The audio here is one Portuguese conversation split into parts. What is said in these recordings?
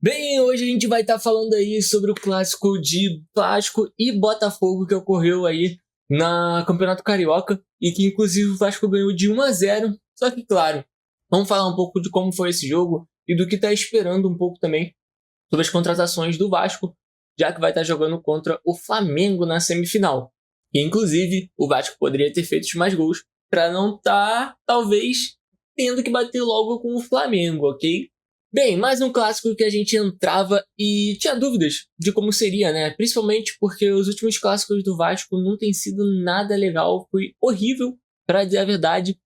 Bem, hoje a gente vai estar falando aí sobre o clássico de Vasco e Botafogo que ocorreu aí na Campeonato Carioca e que inclusive o Vasco ganhou de 1-0. Só que, claro, vamos falar um pouco de como foi esse jogo e do que está esperando um pouco também sobre as contratações do Vasco, já que vai estar jogando contra o Flamengo na semifinal. E, inclusive, o Vasco poderia ter feito os mais gols para não estar, talvez, tendo que bater logo com o Flamengo, ok? Bem, mais um clássico que a gente entrava e tinha dúvidas de como seria, né? Principalmente porque os últimos clássicos do Vasco não tem sido nada legal, foi horrível, para dizer a verdade.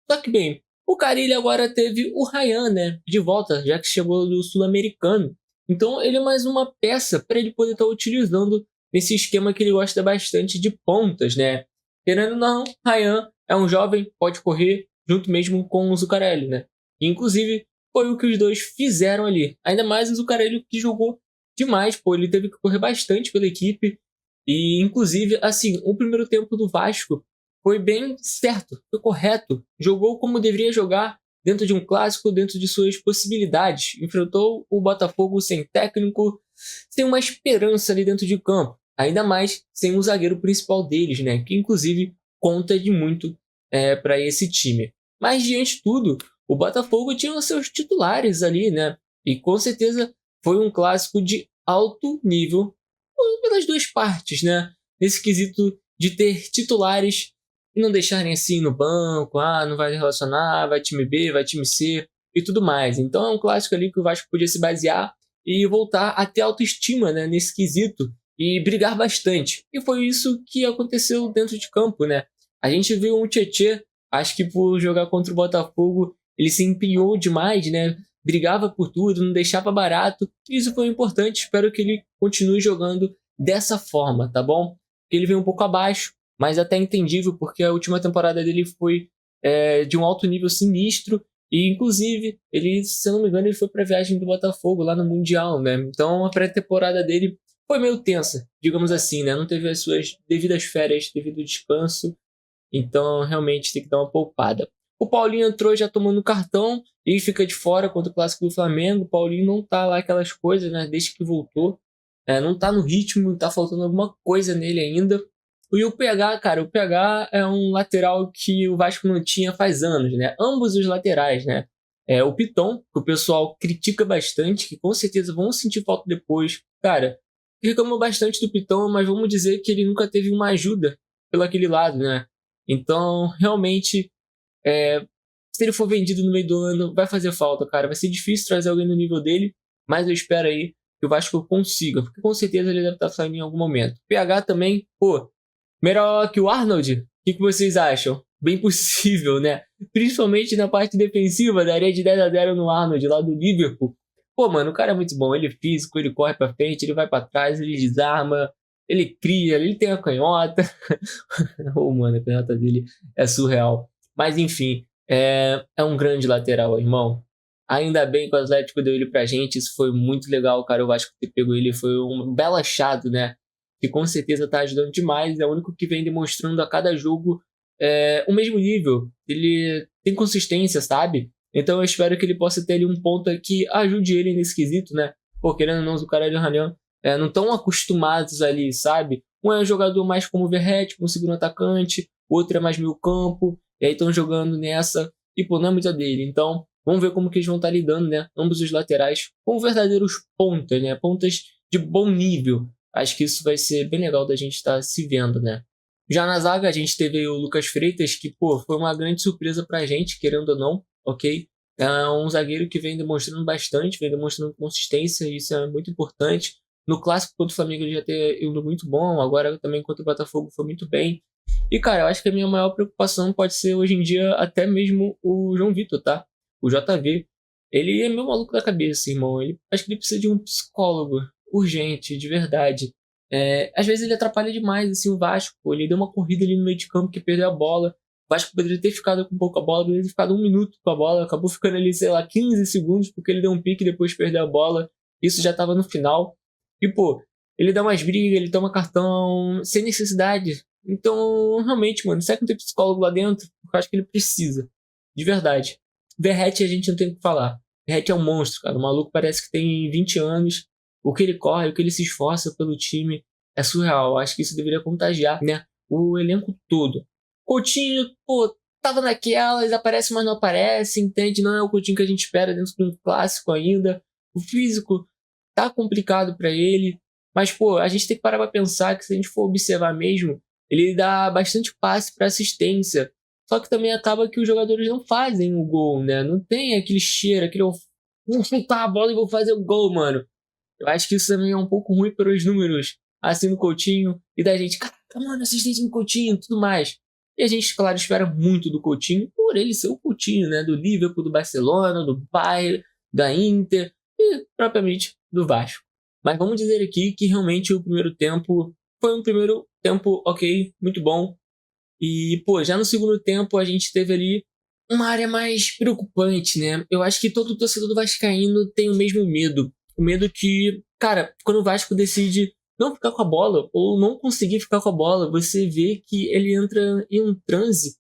Só que, bem, o Carille agora teve o Ryan, né, de volta, já que chegou do Sul-Americano. Então ele é mais uma peça para ele poder estar utilizando nesse esquema que ele gosta bastante de pontas, né? Querendo ou não, Ryan é um jovem, pode correr junto mesmo com o Zuccarelli, né? E, inclusive, foi o que os dois fizeram ali. Ainda mais o Zuccarelli que jogou demais, pô, ele teve que correr bastante pela equipe. E, inclusive, assim, o primeiro tempo do Vasco foi bem certo, foi correto. Jogou como deveria jogar, dentro de um clássico, dentro de suas possibilidades. Enfrentou o Botafogo sem técnico, sem uma esperança ali dentro de campo. Ainda mais sem o zagueiro principal deles, né? Que, inclusive, conta de muito para esse time. Mas, diante de tudo, o Botafogo tinha os seus titulares ali, né? E com certeza foi um clássico de alto nível pelas duas partes, né? Nesse quesito de ter titulares e não deixarem assim no banco, não vai relacionar, vai time B, vai time C e tudo mais. Então é um clássico ali que o Vasco podia se basear e voltar a ter autoestima, né, nesse quesito e brigar bastante. E foi isso que aconteceu dentro de campo, né? A gente viu um Tietê, acho que por jogar contra o Botafogo, ele se empenhou demais, né? Brigava por tudo, não deixava barato. Isso foi importante, espero que ele continue jogando dessa forma, tá bom? Ele veio um pouco abaixo, mas até entendível, porque a última temporada dele foi de um alto nível sinistro, e inclusive, ele, se eu não me engano, ele foi para a viagem do Botafogo lá no Mundial, né? Então a pré-temporada dele foi meio tensa, digamos assim, né? Não teve as suas devidas férias devido ao descanso, então realmente tem que dar uma poupada. O Paulinho entrou já tomando cartão e fica de fora contra o Clássico do Flamengo. O Paulinho não tá lá aquelas coisas, né? Desde que voltou. Não tá no ritmo, tá faltando alguma coisa nele ainda. E o PH, cara, o PH é um lateral que o Vasco não tinha faz anos, né? Ambos os laterais, né? O Piton, que o pessoal critica bastante, que com certeza vão sentir falta depois. Cara, reclamou bastante do Piton, mas vamos dizer que ele nunca teve uma ajuda pelo aquele lado, né? Então, realmente, se ele for vendido no meio do ano, vai fazer falta, cara. Vai ser difícil trazer alguém no nível dele, mas eu espero aí que o Vasco consiga, porque com certeza ele deve estar saindo em algum momento. PH também, pô, melhor que o Arnold? O que vocês acham? Bem possível, né? Principalmente na parte defensiva, daria de 10-0 no Arnold, lá do Liverpool. Pô, mano, o cara é muito bom. Ele é físico, ele corre pra frente, ele vai pra trás, ele desarma, ele cria, ele tem a canhota. Mano, a canhota dele é surreal. Mas enfim, é um grande lateral, irmão. Ainda bem que o Atlético deu ele pra gente. Isso foi muito legal, cara. Eu acho que ter pego ele foi um belo achado, né? Que com certeza tá ajudando demais. É o único que vem demonstrando a cada jogo o mesmo nível. Ele tem consistência, sabe? Então eu espero que ele possa ter ali um ponto que ajude ele nesse quesito, né? Pô, querendo ou não, o cara de Ranian não estão acostumados ali, sabe? Um é um jogador mais como o Verratti, como segundo atacante, o outro é mais meio campo, e aí estão jogando nessa, e pô, não é muito a dele. Então, vamos ver como que eles vão estar lidando, né? Ambos os laterais, como verdadeiros pontas, né? Pontas de bom nível. Acho que isso vai ser bem legal da gente estar se vendo, né? Já na zaga, a gente teve o Lucas Freitas, que, pô, foi uma grande surpresa pra gente, querendo ou não, ok? É um zagueiro que vem demonstrando bastante, vem demonstrando consistência, e isso é muito importante. No clássico contra o Flamengo ele já ter ido muito bom, agora também contra o Botafogo foi muito bem. E cara, eu acho que a minha maior preocupação pode ser hoje em dia até mesmo o João Vitor, tá? O JV. Ele é meio maluco da cabeça, irmão. Acho que ele precisa de um psicólogo urgente, de verdade. Às vezes ele atrapalha demais assim, o Vasco. Ele deu uma corrida ali no meio de campo que perdeu a bola. O Vasco poderia ter ficado com pouca bola, poderia ter ficado 1 minuto com a bola. Acabou ficando ali, sei lá, 15 segundos porque ele deu um pique e depois perdeu a bola. Isso já estava no final. E, pô, ele dá umas brigas, ele toma cartão sem necessidade. Então, realmente, mano, será que não tem psicólogo lá dentro? Eu acho que ele precisa. De verdade. Verratti a gente não tem o que falar. Verratti é um monstro, cara. O maluco parece que tem 20 anos. O que ele corre, o que ele se esforça pelo time é surreal. Acho que isso deveria contagiar, né, o elenco todo. Coutinho, pô, tava naquelas, aparece, mas não aparece, entende? Não é o Coutinho que a gente espera dentro de um clássico ainda. O físico tá complicado para ele. Mas, pô, a gente tem que parar pra pensar que se a gente for observar mesmo, ele dá bastante passe para assistência. Só que também acaba que os jogadores não fazem o gol, né? Não tem aquele cheiro, aquele vou chutar a bola e vou fazer o gol, mano. Eu acho que isso também é um pouco ruim para os números, assim, no Coutinho, e da gente, caraca, mano, assistência no Coutinho, tudo mais. E a gente, claro, espera muito do Coutinho, por ele ser o Coutinho, né? Do Liverpool, do Barcelona, do Bayern, da Inter e propriamente do Vasco. Mas vamos dizer aqui que realmente o primeiro tempo foi um primeiro tempo ok, muito bom. E, pô, já no segundo tempo a gente teve ali uma área mais preocupante, né? Eu acho que todo torcedor do Vascaíno tem o mesmo medo. O medo que, cara, quando o Vasco decide não ficar com a bola ou não conseguir ficar com a bola, você vê que ele entra em um transe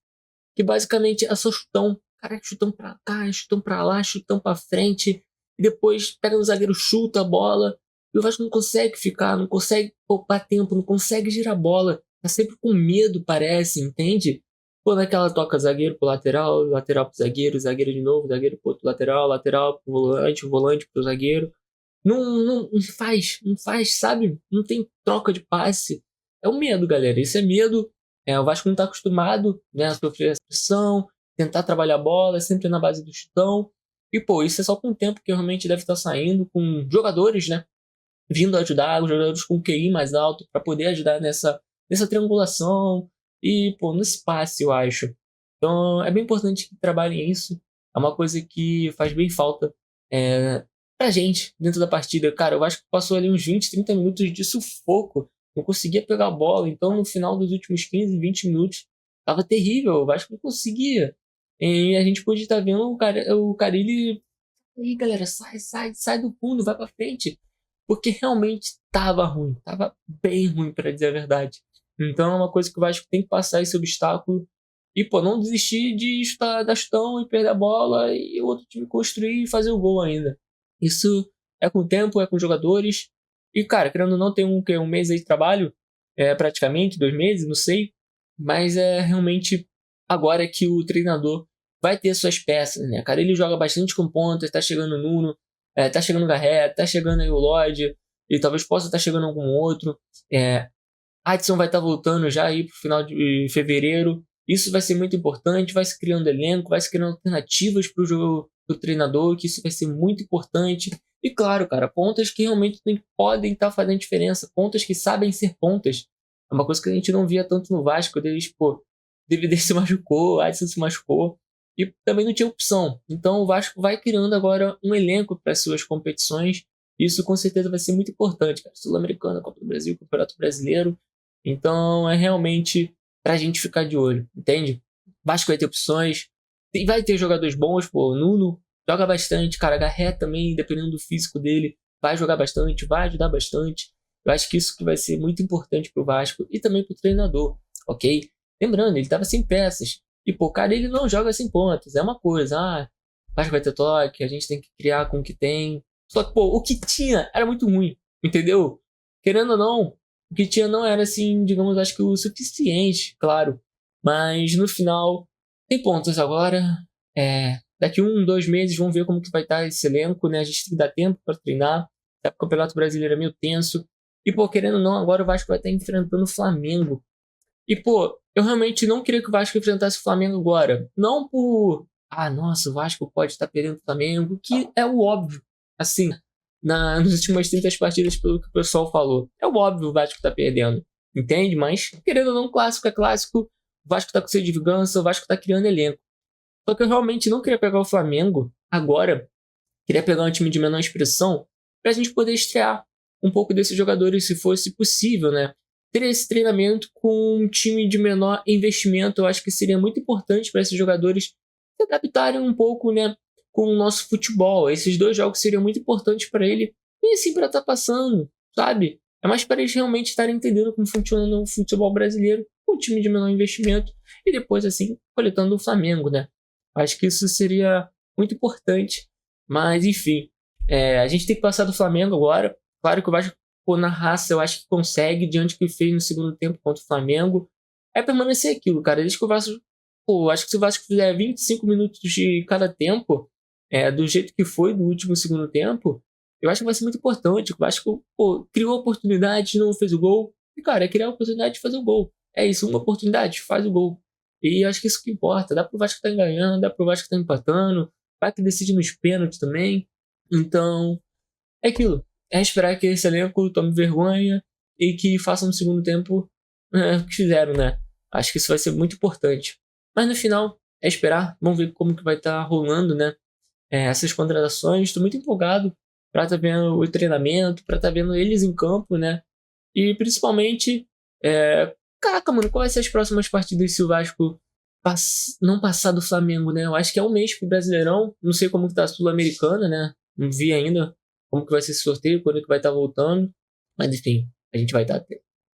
que basicamente é só chutão. Cara, chutão pra cá, chutão pra lá, chutão pra frente. E depois pega no zagueiro, chuta a bola. E o Vasco não consegue ficar, não consegue poupar tempo, não consegue girar a bola. Tá sempre com medo, parece, entende? Quando aquela toca zagueiro pro lateral, lateral pro zagueiro, zagueiro de novo, zagueiro pro outro lateral, lateral pro volante pro zagueiro. Não faz, sabe? Não tem troca de passe. É o medo, galera. Isso é medo. O Vasco não tá acostumado, né, a sofrer essa pressão, tentar trabalhar a bola, sempre na base do chutão. E, pô, isso é só com o tempo que realmente deve estar saindo, com jogadores, né, vindo ajudar, os jogadores com QI mais alto, para poder ajudar nessa triangulação e, pô, nesse passe, eu acho. Então, é bem importante que trabalhem isso. É uma coisa que faz bem falta pra gente dentro da partida. Cara, eu acho que passou ali uns 20, 30 minutos de sufoco. Não conseguia pegar a bola. Então, no final dos últimos 15, 20 minutos, tava terrível. O Vasco não conseguia. E a gente pôde estar vendo o Carille. Aí, galera, sai do fundo, vai pra frente. Porque realmente tava ruim. Tava bem ruim, para dizer a verdade. Então, é uma coisa que o Vasco tem que passar esse obstáculo. E, pô, não desistir de dar chutão e perder a bola e o outro time construir e fazer o gol ainda. Isso é com o tempo, é com os jogadores. E, cara, querendo ou não, tem um mês aí de trabalho, praticamente, 2 meses, não sei. Mas é realmente agora que o treinador vai ter suas peças, né? Cara, ele joga bastante com pontas, tá chegando o Nuno, tá chegando o Garré, tá chegando aí o Lodge, e talvez possa estar chegando algum outro. Adson vai estar voltando já aí pro final de fevereiro. Isso vai ser muito importante, vai se criando elenco, vai se criando alternativas para o jogo do treinador, que isso vai ser muito importante. E claro, cara, pontas que realmente podem estar fazendo diferença, pontas que sabem ser pontas. É uma coisa que a gente não via tanto no Vasco, David se machucou, Adson se machucou, e também não tinha opção. Então o Vasco vai criando agora um elenco para as suas competições. Isso com certeza vai ser muito importante, cara. Sul-Americana, Copa do Brasil, Campeonato Brasileiro. Então é realmente pra gente ficar de olho, entende? Vasco vai ter opções, vai ter jogadores bons, pô, Nuno joga bastante, cara, Garré também, dependendo do físico dele, vai jogar bastante, vai ajudar bastante. Eu acho que isso que vai ser muito importante pro Vasco e também pro treinador, ok? Lembrando, ele tava sem peças, e pô, cara, ele não joga sem pontas, é uma coisa, o Vasco vai ter toque, a gente tem que criar com o que tem, só que, pô, o que tinha era muito ruim, entendeu? Querendo ou não, o que tinha não era, assim, digamos, acho que o suficiente, claro. Mas no final, tem pontos agora. Daqui 1, 2 meses, vamos ver como que vai estar esse elenco, né? A gente tem que dar tempo para treinar. O Campeonato Brasileiro é meio tenso. E, pô, querendo ou não, agora o Vasco vai estar enfrentando o Flamengo. E, pô, eu realmente não queria que o Vasco enfrentasse o Flamengo agora. Não por... nossa, o Vasco pode estar perdendo o Flamengo, que é o óbvio. Assim, nas últimas 30 partidas, pelo que o pessoal falou. É o óbvio, o Vasco tá perdendo, entende? Mas, querendo ou não, clássico é clássico. O Vasco tá com sede de vingança, o Vasco tá criando elenco. Só que eu realmente não queria pegar o Flamengo agora. Queria pegar um time de menor expressão pra gente poder estrear um pouco desses jogadores, se fosse possível, né? Ter esse treinamento com um time de menor investimento, eu acho que seria muito importante para esses jogadores se adaptarem um pouco, né, com o nosso futebol. Esses 2 jogos seriam muito importantes para ele, e assim para estar passando, sabe? É mais para eles realmente estarem entendendo como funciona o futebol brasileiro, com um time de menor investimento, e depois, assim, coletando o Flamengo, né? Acho que isso seria muito importante. Mas, enfim, a gente tem que passar do Flamengo agora. Claro que o Vasco, pô, na raça, eu acho que consegue, diante do que fez no segundo tempo contra o Flamengo. É permanecer aquilo, cara. Desde que o Vasco, pô, acho que se o Vasco fizer 25 minutos de cada tempo, do jeito que foi do último segundo tempo, eu acho que vai ser muito importante. O Vasco, pô, criou oportunidade, não fez o gol. E, cara, é criar a oportunidade de fazer o gol. É isso, uma oportunidade, faz o gol. E acho que isso que importa. Dá pro Vasco estar ganhando, dá pro Vasco estar empatando. Vai que decide nos pênaltis também. Então, é aquilo. É esperar que esse elenco tome vergonha e que faça no segundo tempo o que fizeram, né? Acho que isso vai ser muito importante. Mas no final, é esperar. Vamos ver como que vai estar rolando, né? Essas contratações. Estou muito empolgado para estar vendo o treinamento, para estar vendo eles em campo, né? E principalmente, caraca, mano, quais vai ser as próximas partidas se o Vasco não passar do Flamengo, né? Eu acho que é um mês pro Brasileirão. Não sei como que tá a Sul-Americana, né? Não vi ainda como que vai ser esse sorteio, quando é que vai estar voltando. Mas enfim, a gente vai estar atento.